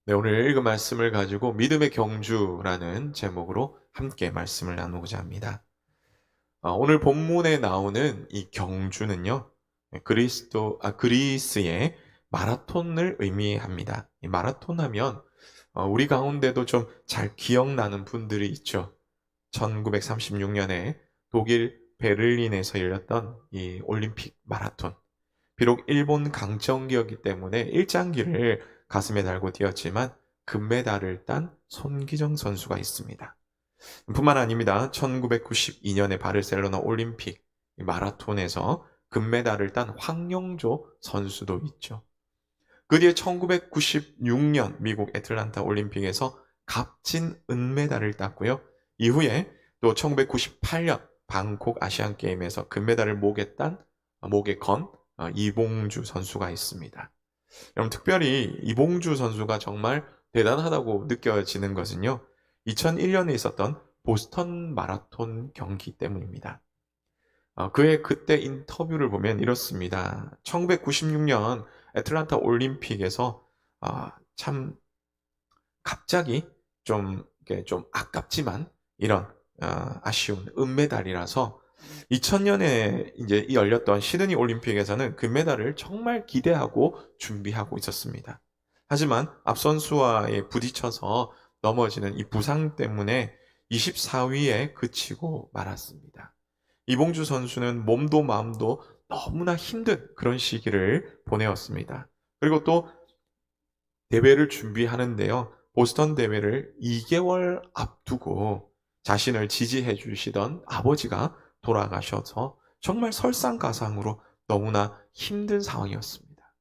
네, 오늘 읽은 말씀을 가지고 믿음의 경주라는 제목으로 함께 말씀을 나누고자 합니다. 오늘 본문에 나오는 이 경주는요, 그리스의 마라톤을 의미합니다. 이 마라톤 하면 우리 가운데도 좀 잘 기억나는 분들이 있죠. 1936년에 독일 베를린에서 열렸던 이 올림픽 마라톤. 비록 일본 강정기였기 때문에 일장기를 가슴에 달고 뛰었지만 금메달을 딴 손기정 선수가 있습니다. 뿐만 아닙니다. 1992년에 바르셀로나 올림픽 마라톤에서 금메달을 딴 황영조 선수도 있죠. 그 뒤에 1996년 미국 애틀란타 올림픽에서 값진 은메달을 땄고요. 이후에 또 1998년 방콕 아시안 게임에서 금메달을 목에 건 이봉주 선수가 있습니다. 여러분, 특별히 이봉주 선수가 정말 대단하다고 느껴지는 것은요, 2001년에 있었던 보스턴 마라톤 경기 때문입니다. 그의 그때 인터뷰를 보면 이렇습니다. 1996년 애틀란타 올림픽에서 참 갑자기 좀 아깝지만 이런 아쉬운 은메달이라서 2000년에 이제 열렸던 시드니 올림픽에서는 금메달을 정말 기대하고 준비하고 있었습니다. 하지만 앞 선수와의 부딪혀서 넘어지는 이 부상 때문에 24위에 그치고 말았습니다. 이봉주 선수는 몸도 마음도 너무나 힘든 그런 시기를 보내었습니다. 그리고 또 대회를 준비하는데요. 보스턴 대회를 2개월 앞두고 자신을 지지해 주시던 아버지가 돌아가셔서 정말 설상가상으로 너무나 힘든 상황이었습니다.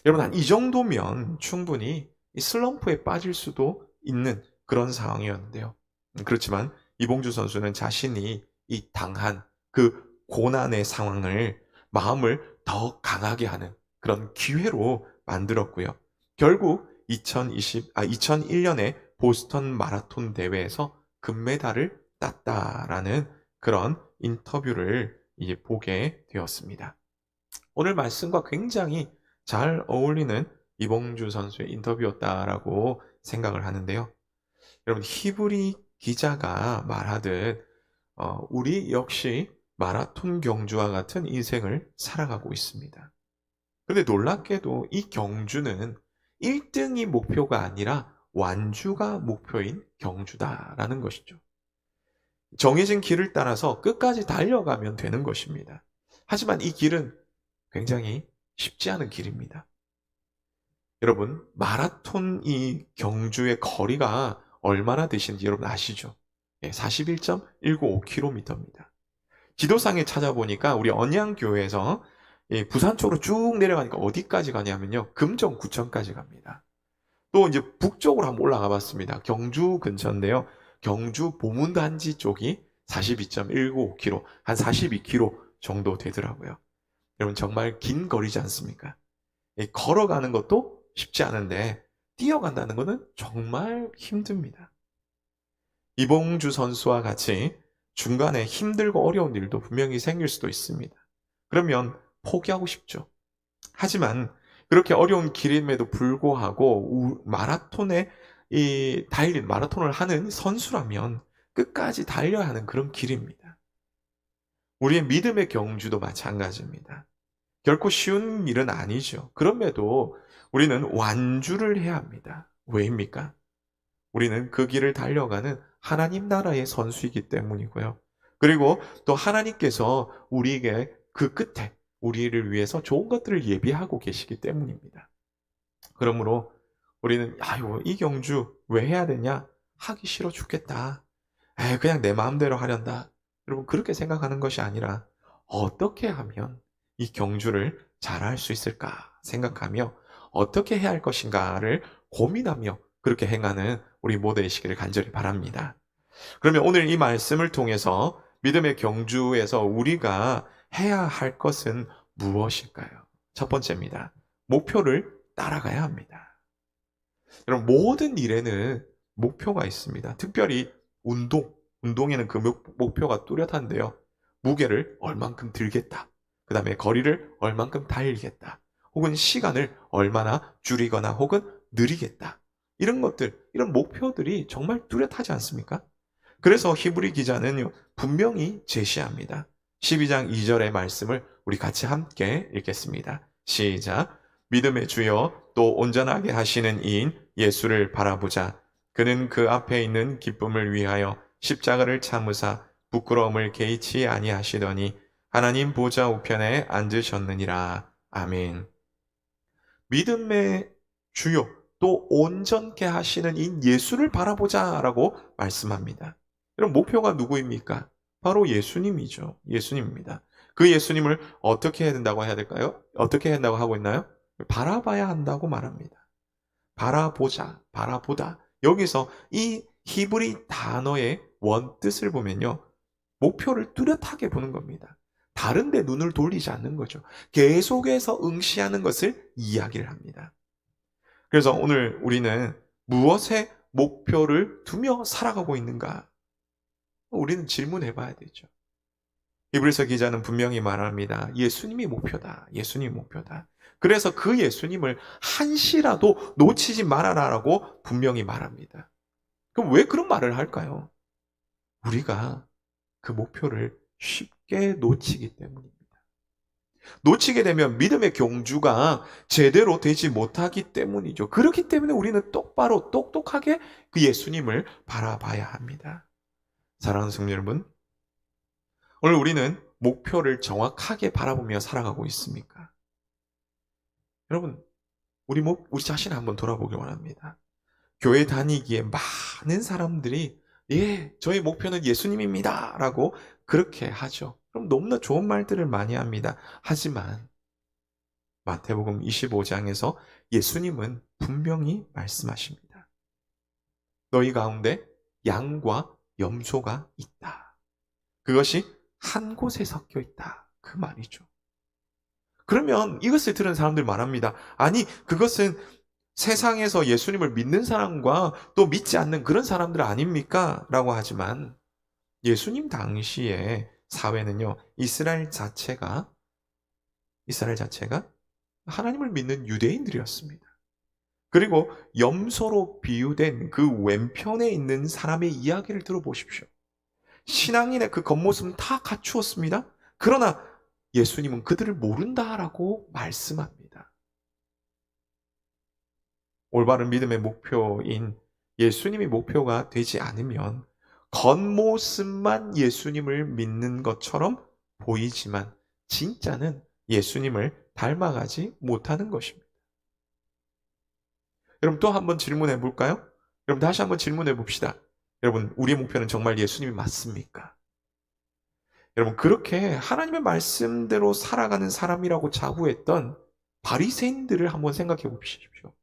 여러분, 한 이 정도면 충분히 이 슬럼프에 빠질 수도 있는 그런 상황이었는데요. 그렇지만 이봉주 선수는 자신이 이 당한 그 고난의 상황을 마음을 더 강하게 하는 그런 기회로 만들었고요. 결국 2001년에 보스턴 마라톤 대회에서 금메달을 땄다라는 그런 인터뷰를 이제 보게 되었습니다. 오늘 말씀과 굉장히 잘 어울리는 이봉주 선수의 인터뷰였다라고 생각을 하는데요. 여러분, 히브리 기자가 말하듯 우리 역시 마라톤 경주와 같은 인생을 살아가고 있습니다. 그런데 놀랍게도 이 경주는 1등이 목표가 아니라 완주가 목표인 경주다라는 것이죠. 정해진 길을 따라서 끝까지 달려가면 되는 것입니다. 하지만 이 길은 굉장히 쉽지 않은 길입니다. 여러분, 마라톤 이 경주의 거리가 얼마나 되시는지 여러분 아시죠? 41.195km입니다. 지도상에 찾아보니까 우리 언양교회에서 부산 쪽으로 쭉 내려가니까 어디까지 가냐면요, 금정구청까지 갑니다. 또 이제 북쪽으로 한번 올라가 봤습니다. 경주 근처인데요. 경주 보문단지 쪽이 42.195km, 한 42km 정도 되더라고요. 여러분, 정말 긴 거리지 않습니까? 걸어가는 것도 쉽지 않은데 뛰어간다는 것은 정말 힘듭니다. 이봉주 선수와 같이 중간에 힘들고 어려운 일도 분명히 생길 수도 있습니다. 그러면 포기하고 싶죠. 하지만 그렇게 어려운 길임에도 불구하고 마라톤을 하는 선수라면 끝까지 달려야 하는 그런 길입니다. 우리의 믿음의 경주도 마찬가지입니다. 결코 쉬운 일은 아니죠. 그럼에도 우리는 완주를 해야 합니다. 왜입니까? 우리는 그 길을 달려가는 하나님 나라의 선수이기 때문이고요. 그리고 또 하나님께서 우리에게 그 끝에 우리를 위해서 좋은 것들을 예비하고 계시기 때문입니다. 그러므로 우리는 이 경주 왜 해야 되냐? 하기 싫어 죽겠다. 그냥 내 마음대로 하련다. 여러분, 그렇게 생각하는 것이 아니라 어떻게 하면 이 경주를 잘할 수 있을까 생각하며 어떻게 해야 할 것인가를 고민하며 그렇게 행하는 우리 모두이시기를 간절히 바랍니다. 그러면 오늘 이 말씀을 통해서 믿음의 경주에서 우리가 해야 할 것은 무엇일까요? 첫 번째입니다. 목표를 따라가야 합니다. 여러분, 모든 일에는 목표가 있습니다. 특별히 운동에는 그 목표가 뚜렷한데요. 무게를 얼만큼 들겠다. 그 다음에 거리를 얼만큼 달리겠다. 혹은 시간을 얼마나 줄이거나 혹은 느리겠다. 이런 것들, 이런 목표들이 정말 뚜렷하지 않습니까? 그래서 히브리 기자는 분명히 제시합니다. 12장 2절의 말씀을 우리 같이 함께 읽겠습니다. 시작. 믿음의 주여 또 온전하게 하시는 이인 예수를 바라보자. 그는 그 앞에 있는 기쁨을 위하여 십자가를 참으사 부끄러움을 개의치 아니하시더니 하나님 보좌 우편에 앉으셨느니라. 아멘. 믿음의 주요 또 온전케 하시는 이 예수를 바라보자라고 말씀합니다. 그럼 목표가 누구입니까? 바로 예수님이죠. 예수님입니다. 그 예수님을 어떻게 해야 된다고 해야 될까요? 어떻게 해야 된다고 하고 있나요? 바라봐야 한다고 말합니다. 바라보자, 바라보다. 여기서 이 히브리 단어의 원뜻을 보면요. 목표를 뚜렷하게 보는 겁니다. 다른 데 눈을 돌리지 않는 거죠. 계속해서 응시하는 것을 이야기를 합니다. 그래서 오늘 우리는 무엇에 목표를 두며 살아가고 있는가? 우리는 질문해 봐야 되죠. 히브리서 기자는 분명히 말합니다. 예수님이 목표다. 예수님이 목표다. 그래서 그 예수님을 한시라도 놓치지 말아라라고 분명히 말합니다. 그럼 왜 그런 말을 할까요? 우리가 그 목표를 쉽게 놓치기 때문입니다. 놓치게 되면 믿음의 경주가 제대로 되지 못하기 때문이죠. 그렇기 때문에 우리는 똑바로 똑똑하게 그 예수님을 바라봐야 합니다. 사랑하는 성도 여러분, 오늘 우리는 목표를 정확하게 바라보며 살아가고 있습니까? 여러분, 우리 자신 한번 돌아보기 원합니다. 교회 다니기에 많은 사람들이 저의 목표는 예수님입니다 라고 그렇게 하죠. 그럼 너무나 좋은 말들을 많이 합니다. 하지만 마태복음 25장에서 예수님은 분명히 말씀하십니다. 너희 가운데 양과 염소가 있다. 그것이 한 곳에 섞여 있다. 그 말이죠. 그러면 이것을 들은 사람들 말합니다. 아니, 그것은 세상에서 예수님을 믿는 사람과 또 믿지 않는 그런 사람들 아닙니까? 라고 하지만 예수님 당시에 사회는요, 이스라엘 자체가 하나님을 믿는 유대인들이었습니다. 그리고 염소로 비유된 그 왼편에 있는 사람의 이야기를 들어보십시오. 신앙인의 그 겉모습은 다 갖추었습니다. 그러나 예수님은 그들을 모른다라고 말씀합니다. 올바른 믿음의 목표인 예수님이 목표가 되지 않으면 겉모습만 예수님을 믿는 것처럼 보이지만 진짜는 예수님을 닮아가지 못하는 것입니다. 여러분 또 한번 질문해 볼까요? 여러분 다시 한번 질문해 봅시다. 여러분 우리의 목표는 정말 예수님이 맞습니까? 여러분 그렇게 하나님의 말씀대로 살아가는 사람이라고 자부했던 바리새인들을 한번 생각해 보십시오.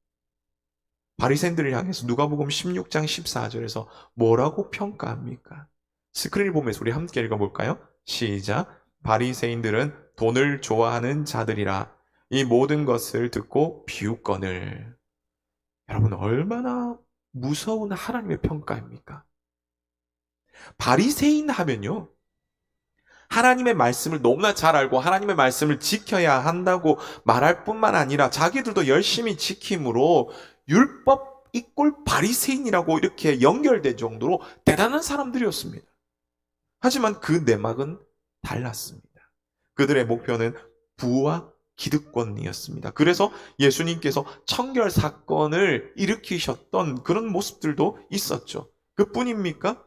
바리새인들을 향해서 누가복음 16장 14절에서 뭐라고 평가합니까? 스크린을 보면서 우리 함께 읽어볼까요? 시작. 바리새인들은 돈을 좋아하는 자들이라 이 모든 것을 듣고 비웃거늘. 여러분 얼마나 무서운 하나님의 평가입니까? 바리새인 하면요, 하나님의 말씀을 너무나 잘 알고 하나님의 말씀을 지켜야 한다고 말할 뿐만 아니라 자기들도 열심히 지킴으로 율법 이꼴 바리새인이라고 이렇게 연결된 정도로 대단한 사람들이었습니다. 하지만 그 내막은 달랐습니다. 그들의 목표는 부와 기득권이었습니다. 그래서 예수님께서 청결 사건을 일으키셨던 그런 모습들도 있었죠. 그뿐입니까?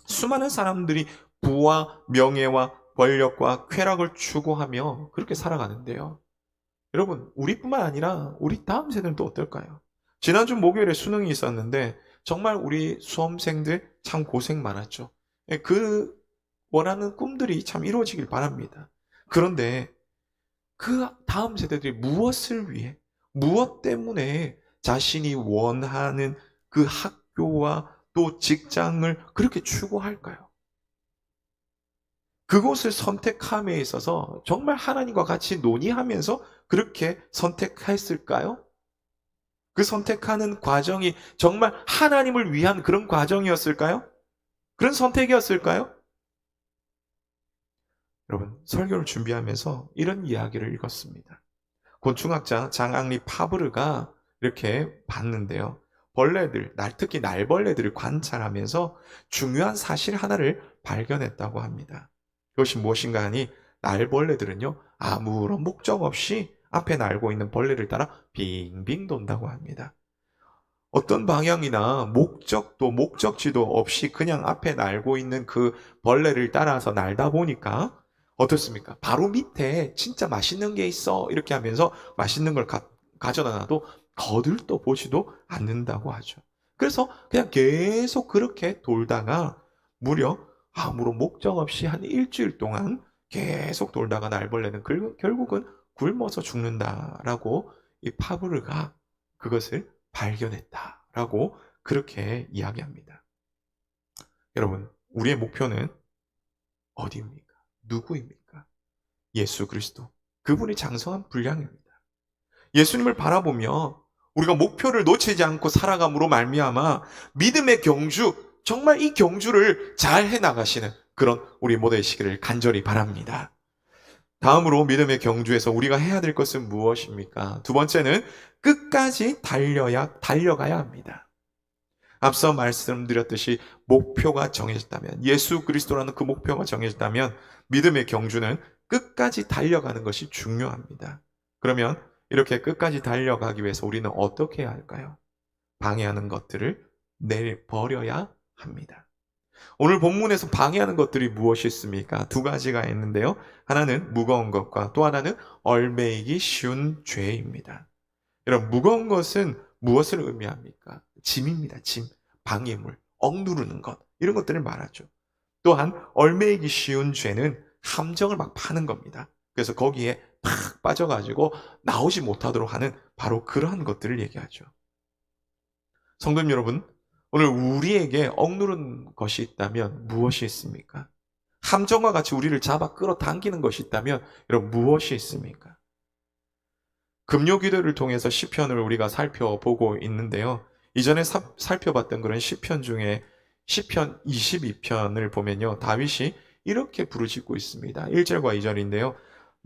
수많은 사람들이 부와 명예와 권력과 쾌락을 추구하며 그렇게 살아가는데요. 여러분, 우리뿐만 아니라 우리 다음 세대는 또 어떨까요? 지난주 목요일에 수능이 있었는데 정말 우리 수험생들 참 고생 많았죠. 그 원하는 꿈들이 참 이루어지길 바랍니다. 그런데 그 다음 세대들이 무엇을 위해, 무엇 때문에 자신이 원하는 그 학교와 또 직장을 그렇게 추구할까요? 그곳을 선택함에 있어서 정말 하나님과 같이 논의하면서 그렇게 선택했을까요? 그 선택하는 과정이 정말 하나님을 위한 그런 과정이었을까요? 그런 선택이었을까요? 여러분, 설교를 준비하면서 이런 이야기를 읽었습니다. 곤충학자 장앙리 파브르가 이렇게 봤는데요. 벌레들, 특히 날벌레들을 관찰하면서 중요한 사실 하나를 발견했다고 합니다. 그것이 무엇인가 하니 날벌레들은요, 아무런 목적 없이 앞에 날고 있는 벌레를 따라 빙빙 돈다고 합니다. 어떤 방향이나 목적도 목적지도 없이 그냥 앞에 날고 있는 그 벌레를 따라서 날다 보니까 어떻습니까? 바로 밑에 진짜 맛있는 게 있어 이렇게 하면서 맛있는 걸 가져다 놔도 거들떠 보지도 않는다고 하죠. 그래서 그냥 계속 그렇게 돌다가 무려 아무런 목적 없이 한 일주일 동안 계속 돌다가 날벌레는 결국은 굶어서 죽는다라고 이 파브르가 그것을 발견했다라고 그렇게 이야기합니다. 여러분, 우리의 목표는 어디입니까? 누구입니까? 예수 그리스도. 그분이 장성한 분량입니다. 예수님을 바라보며 우리가 목표를 놓치지 않고 살아감으로 말미암아 믿음의 경주, 정말 이 경주를 잘 해나가시는 그런 우리 모두의 시기를 간절히 바랍니다. 다음으로 믿음의 경주에서 우리가 해야 될 것은 무엇입니까? 두 번째는 끝까지 달려가야 합니다. 앞서 말씀드렸듯이 목표가 정해졌다면, 예수 그리스도라는 그 목표가 정해졌다면 믿음의 경주는 끝까지 달려가는 것이 중요합니다. 그러면 이렇게 끝까지 달려가기 위해서 우리는 어떻게 해야 할까요? 방해하는 것들을 내버려야 합니다. 오늘 본문에서 방해하는 것들이 무엇이 있습니까? 두 가지가 있는데요. 하나는 무거운 것과 또 하나는 얼매이기 쉬운 죄입니다. 여러분, 무거운 것은 무엇을 의미합니까? 짐입니다. 짐, 방해물, 억누르는 것, 이런 것들을 말하죠. 또한 얼매이기 쉬운 죄는 함정을 막 파는 겁니다. 그래서 거기에 팍 빠져가지고 나오지 못하도록 하는 바로 그러한 것들을 얘기하죠. 성도님 여러분, 오늘 우리에게 억누른 것이 있다면 무엇이 있습니까? 함정과 같이 우리를 잡아 끌어당기는 것이 있다면 여러분 무엇이 있습니까? 금요기도를 통해서 시편을 우리가 살펴보고 있는데요. 이전에 살펴봤던 그런 시편 중에 시편 22편을 보면요. 다윗이 이렇게 부르짖고 있습니다. 1절과 2절인데요.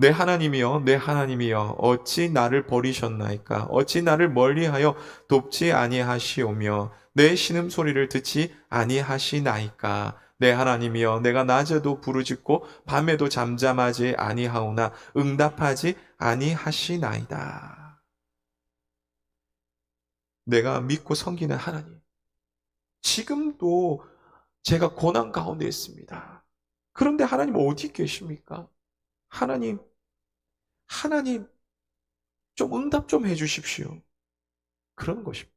내 하나님이여 내 하나님이여 어찌 나를 버리셨나이까 어찌 나를 멀리하여 돕지 아니하시오며 내 신음소리를 듣지 아니하시나이까 내 하나님이여 내가 낮에도 부르짖고 밤에도 잠잠하지 아니하오나 응답하지 아니하시나이다. 내가 믿고 섬기는 하나님, 지금도 제가 고난 가운데 있습니다. 그런데 하나님 어디 계십니까? 하나님 좀 응답 좀 해주십시오. 그런 것입니다.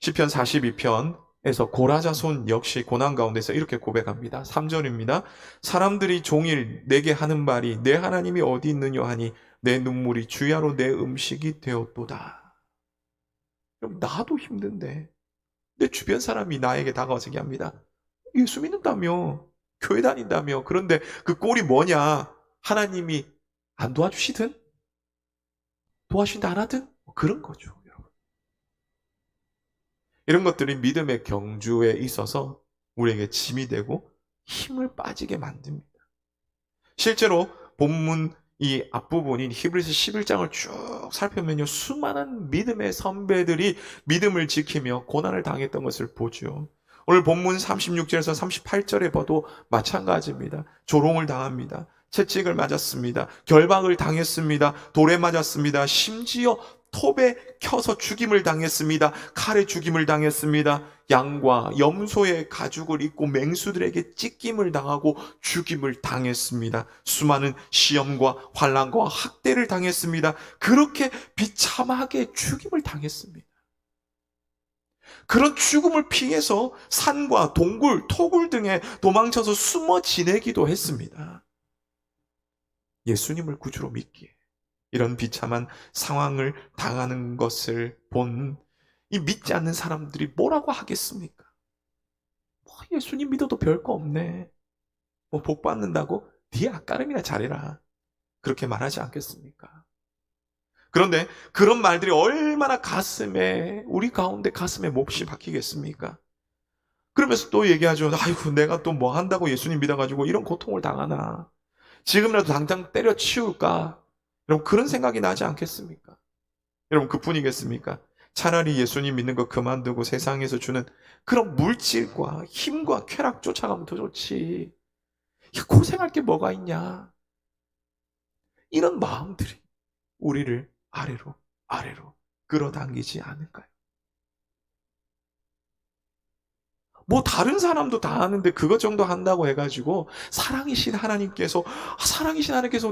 시편 42편에서 고라자손 역시 고난 가운데서 이렇게 고백합니다. 3절입니다. 사람들이 종일 내게 하는 말이 내 하나님이 어디 있느냐 하니 내 눈물이 주야로 내 음식이 되었도다. 그럼 나도 힘든데 내 주변 사람이 나에게 다가와서 얘기합니다. 예수 믿는다며, 교회 다닌다며, 그런데 그 꼴이 뭐냐? 하나님이 안 도와주시든 도와주신다 안 하든 그런 거죠. 여러분. 이런 것들이 믿음의 경주에 있어서 우리에게 짐이 되고 힘을 빠지게 만듭니다. 실제로 본문 이 앞부분인 히브리서 11장을 쭉 살펴보면요. 수많은 믿음의 선배들이 믿음을 지키며 고난을 당했던 것을 보죠. 오늘 본문 36절에서 38절에 봐도 마찬가지입니다. 조롱을 당합니다. 채찍을 맞았습니다. 결박을 당했습니다. 돌에 맞았습니다. 심지어 톱에 켜서 죽임을 당했습니다. 칼에 죽임을 당했습니다. 양과 염소의 가죽을 입고 맹수들에게 찢김을 당하고 죽임을 당했습니다. 수많은 시험과 환난과 학대를 당했습니다. 그렇게 비참하게 죽임을 당했습니다. 그런 죽음을 피해서 산과 동굴, 토굴 등에 도망쳐서 숨어 지내기도 했습니다. 예수님을 구주로 믿기에 이런 비참한 상황을 당하는 것을 본 이 믿지 않는 사람들이 뭐라고 하겠습니까? 예수님 믿어도 별거 없네. 복 받는다고? 네 앞가림이나 잘해라. 그렇게 말하지 않겠습니까? 그런데 그런 말들이 얼마나 우리 가운데 가슴에 몹시 박히겠습니까? 그러면서 또 얘기하죠. 아이고, 내가 또 뭐 한다고 예수님 믿어가지고 이런 고통을 당하나. 지금이라도 당장 때려치울까? 여러분, 그런 생각이 나지 않겠습니까? 여러분, 그뿐이겠습니까? 차라리 예수님 믿는 거 그만두고 세상에서 주는 그런 물질과 힘과 쾌락 쫓아가면 더 좋지. 야, 고생할 게 뭐가 있냐. 이런 마음들이 우리를 아래로 아래로 끌어당기지 않을까요? 뭐 다른 사람도 다 하는데 그것 정도 한다고 해가지고 사랑이신 하나님께서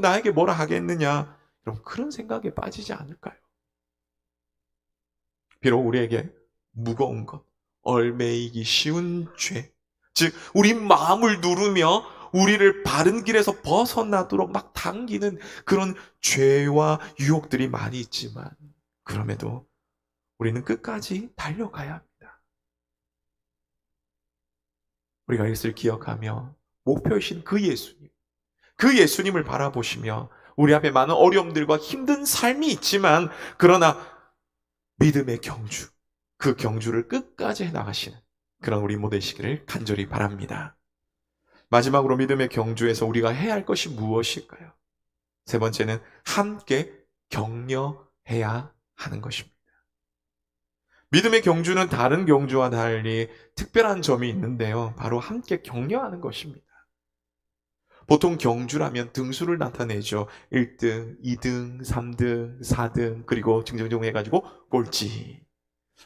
나에게 뭐라 하겠느냐, 여러분 그런 생각에 빠지지 않을까요? 비록 우리에게 무거운 것, 얽매이기 쉬운 죄, 즉 우리 마음을 누르며 우리를 바른 길에서 벗어나도록 막 당기는 그런 죄와 유혹들이 많이 있지만, 그럼에도 우리는 끝까지 달려가야 합니다. 우리가 이것을 기억하며 목표이신 그 예수님을 바라보시며 우리 앞에 많은 어려움들과 힘든 삶이 있지만, 그러나 믿음의 경주, 그 경주를 끝까지 해나가시는 그런 우리 모델이시기를 간절히 바랍니다. 마지막으로 믿음의 경주에서 우리가 해야 할 것이 무엇일까요? 세 번째는 함께 격려해야 하는 것입니다. 믿음의 경주는 다른 경주와 달리 특별한 점이 있는데요. 바로 함께 격려하는 것입니다. 보통 경주라면 등수를 나타내죠. 1등, 2등, 3등, 4등, 그리고 증정증 해가지고 꼴찌.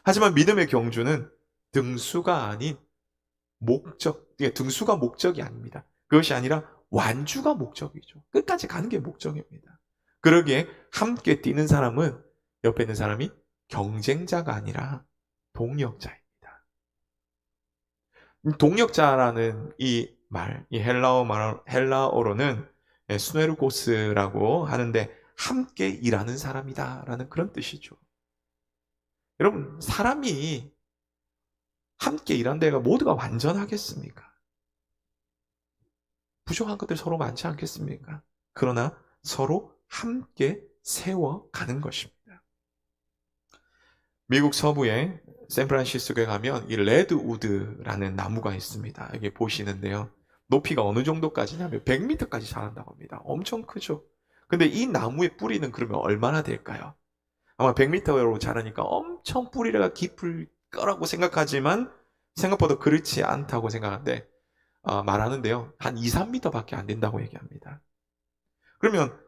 하지만 믿음의 경주는 등수가 아닌 등수가 목적이 아닙니다. 그것이 아니라 완주가 목적이죠. 끝까지 가는 게 목적입니다. 그러기에 함께 뛰는 사람은 옆에 있는 사람이 경쟁자가 아니라 동력자입니다. 동력자라는 이 헬라어로는 스네르고스라고 하는데 함께 일하는 사람이다라는 그런 뜻이죠. 여러분, 사람이 함께 일한 데가 모두가 완전하겠습니까? 부족한 것들 서로 많지 않겠습니까? 그러나 서로 함께 세워가는 것입니다. 미국 서부의 샌프란시스코에 가면 이 레드우드라는 나무가 있습니다. 여기 보시는데요. 높이가 어느 정도까지냐면 100m까지 자란다고 합니다. 엄청 크죠? 근데 이 나무의 뿌리는 그러면 얼마나 될까요? 아마 100m로 자라니까 엄청 뿌리가 깊을 거라고 생각하지만 생각보다 그렇지 않다고 생각하는데 말하는데요. 한 2, 3m밖에 안 된다고 얘기합니다. 그러면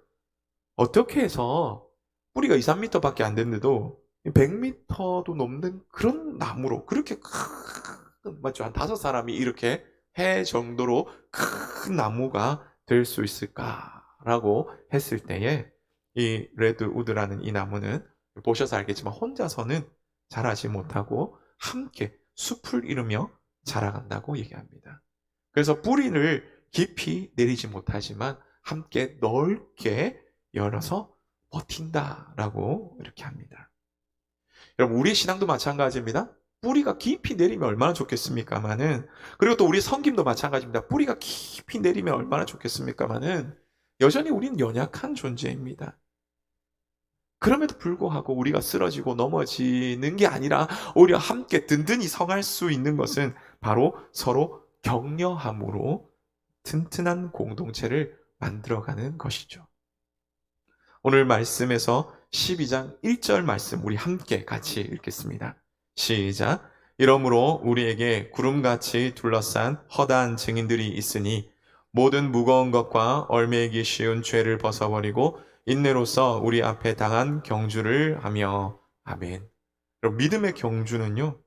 어떻게 해서 뿌리가 2, 3m밖에 안 됐는데도 100m도 넘는 그런 나무로 그렇게 큰, 맞죠? 한 5사람이 이렇게 해 정도로 큰 나무가 될 수 있을까라고 했을 때에 이 레드우드라는 이 나무는 보셔서 알겠지만 혼자서는 자라지 못하고 함께 숲을 이루며 자라간다고 얘기합니다. 그래서 뿌리를 깊이 내리지 못하지만 함께 넓게 열어서 버틴다라고 이렇게 합니다. 여러분, 우리 신앙도 마찬가지입니다. 뿌리가 깊이 내리면 얼마나 좋겠습니까마는, 그리고 또 우리 섬김도 마찬가지입니다. 뿌리가 깊이 내리면 얼마나 좋겠습니까마는 여전히 우리는 연약한 존재입니다. 그럼에도 불구하고 우리가 쓰러지고 넘어지는 게 아니라 오히려 함께 든든히 성할 수 있는 것은 바로 서로 격려함으로 튼튼한 공동체를 만들어가는 것이죠. 오늘 말씀에서 12장 1절 말씀 우리 함께 같이 읽겠습니다. 시작. 이러므로 우리에게 구름같이 둘러싼 허다한 증인들이 있으니 모든 무거운 것과 얽매이기 쉬운 죄를 벗어버리고 인내로서 우리 앞에 당한 경주를 하며. 아멘. 여러분, 믿음의 경주는요,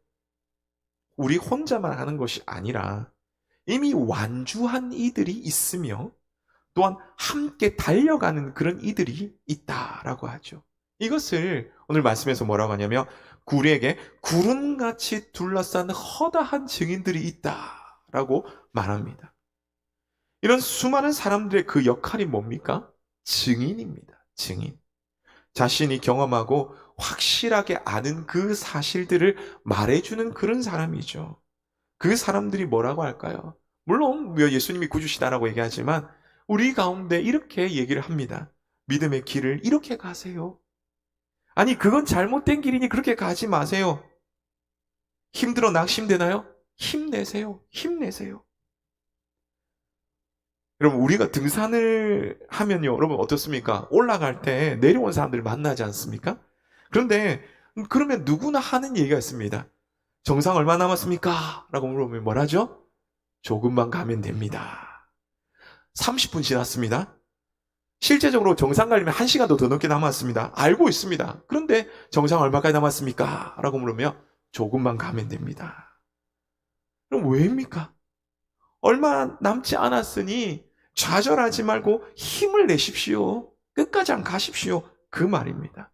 우리 혼자만 하는 것이 아니라 이미 완주한 이들이 있으며 또한 함께 달려가는 그런 이들이 있다라고 하죠. 이것을 오늘 말씀에서 뭐라고 하냐면 우리에게 구름같이 둘러싼 허다한 증인들이 있다라고 말합니다. 이런 수많은 사람들의 그 역할이 뭡니까? 증인입니다. 증인. 자신이 경험하고 확실하게 아는 그 사실들을 말해주는 그런 사람이죠. 그 사람들이 뭐라고 할까요? 물론 예수님이 구주시다라고 얘기하지만 우리 가운데 이렇게 얘기를 합니다. 믿음의 길을 이렇게 가세요. 아니, 그건 잘못된 길이니 그렇게 가지 마세요. 힘들어 낙심되나요? 힘내세요. 힘내세요. 여러분, 우리가 등산을 하면요, 여러분 어떻습니까? 올라갈 때 내려온 사람들을 만나지 않습니까? 그런데 그러면 누구나 하는 얘기가 있습니다. 정상 얼마 남았습니까? 라고 물어보면 뭐라죠? 조금만 가면 됩니다. 30분 지났습니다. 실제적으로 정상 가려면 1시간도 더 넘게 남았습니다. 알고 있습니다. 그런데 정상 얼마까지 남았습니까? 라고 물으면 조금만 가면 됩니다. 그럼 왜입니까? 얼마 남지 않았으니 좌절하지 말고 힘을 내십시오. 끝까지 안 가십시오. 그 말입니다.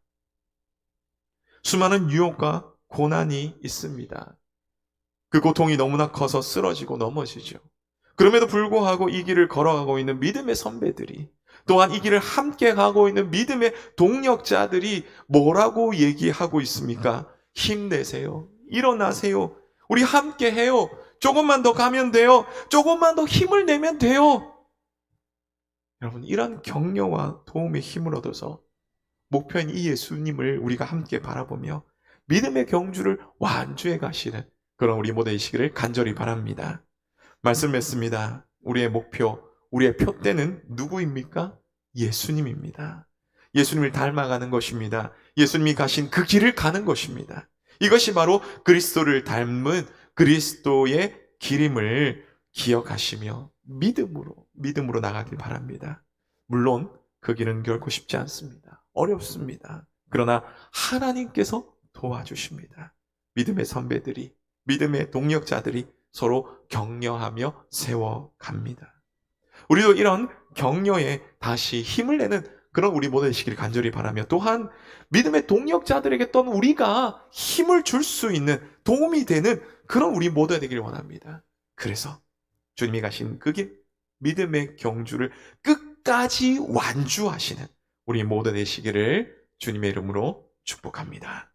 수많은 유혹과 고난이 있습니다. 그 고통이 너무나 커서 쓰러지고 넘어지죠. 그럼에도 불구하고 이 길을 걸어가고 있는 믿음의 선배들이, 또한 이 길을 함께 가고 있는 믿음의 동력자들이 뭐라고 얘기하고 있습니까? 힘내세요. 일어나세요. 우리 함께 해요. 조금만 더 가면 돼요. 조금만 더 힘을 내면 돼요. 여러분, 이런 격려와 도움의 힘을 얻어서 목표인 이 예수님을 우리가 함께 바라보며 믿음의 경주를 완주해 가시는 그런 우리 모두 되시기를 간절히 바랍니다. 말씀했습니다. 우리의 목표, 우리의 표대는 누구입니까? 예수님입니다. 예수님을 닮아가는 것입니다. 예수님이 가신 그 길을 가는 것입니다. 이것이 바로 그리스도를 닮은 그리스도의 길임을 기억하시며 믿음으로 나가길 바랍니다. 물론 그 길은 결코 쉽지 않습니다. 어렵습니다. 그러나 하나님께서 도와주십니다. 믿음의 선배들이, 믿음의 동력자들이 서로 격려하며 세워갑니다. 우리도 이런 격려에 다시 힘을 내는 그런 우리 모두 되시기를 간절히 바라며, 또한 믿음의 동력자들에게 또한 우리가 힘을 줄 수 있는, 도움이 되는 그런 우리 모두가 되기를 원합니다. 그래서 주님이 가신 그 길, 믿음의 경주를 끝까지 완주하시는 우리 모두 되시기를 주님의 이름으로 축복합니다.